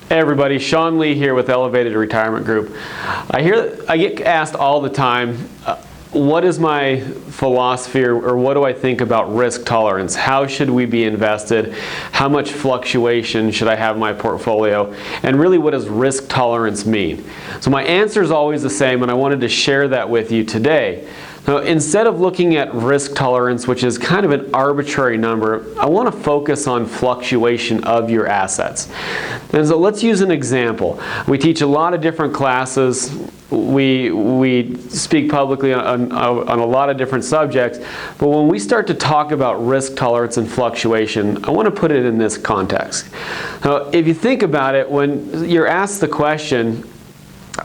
Hey everybody, Sean Lee here with Elevated Retirement Group. I get asked all the time, what is my philosophy or what do I think about risk tolerance? How should we be invested? How much fluctuation should I have in my portfolio? And really, what does risk tolerance mean? So my answer is always the same, and I wanted to share that with you today. Now, instead of looking at risk tolerance, which is kind of an arbitrary number, I want to focus on fluctuation of your assets. And so let's use an example. We teach a lot of different classes. We speak publicly on a lot of different subjects, but when we start to talk about risk tolerance and fluctuation, I want to put it in this context. Now, if you think about it, when you're asked the question,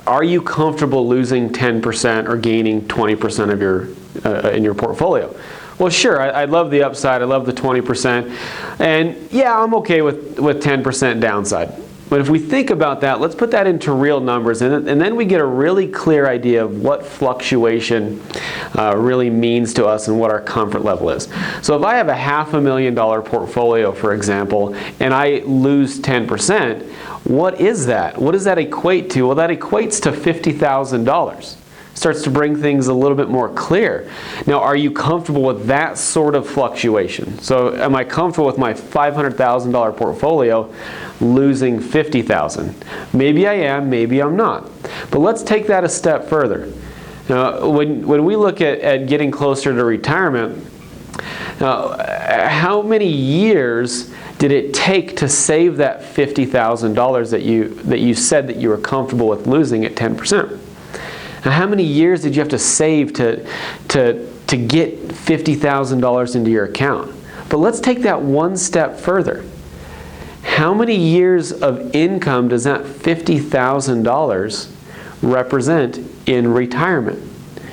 are you comfortable losing 10% or gaining 20% of in your portfolio? Well, sure, I love the upside, I love the 20%, and yeah, I'm okay with 10% downside. But if we think about that, let's put that into real numbers, and then we get a really clear idea of what fluctuation really means to us and what our comfort level is. So if I have a $500,000 portfolio, for example, and I lose 10%, what is that? What does that equate to? Well, that equates to $50,000. Starts to bring things a little bit more clear. Now, are you comfortable with that sort of fluctuation? So am I comfortable with my $500,000 portfolio losing $50,000? Maybe I am, maybe I'm not. But let's take that a step further. Now, when we look at getting closer to retirement, how many years did it take to save that $50,000 that you said that you were comfortable with losing at 10%? Now, how many years did you have to save to get $50,000 into your account? But let's take that one step further. How many years of income does that $50,000 represent in retirement?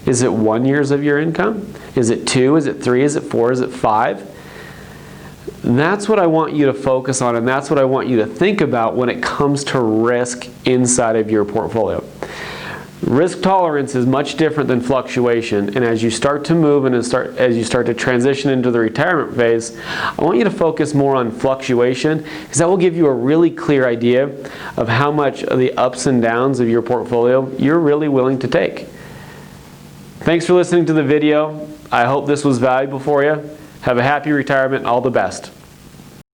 Is it 1 year of your income? Is it 2? Is it 3? Is it 4? Is it 5? That's what I want you to focus on, and that's what I want you to think about when it comes to risk inside of your portfolio. Risk tolerance is much different than fluctuation, and as you start to move and as you start to transition into the retirement phase, I want you to focus more on fluctuation, because that will give you a really clear idea of how much of the ups and downs of your portfolio you're really willing to take. Thanks for listening to the video. I hope this was valuable for you. Have a happy retirement and all the best.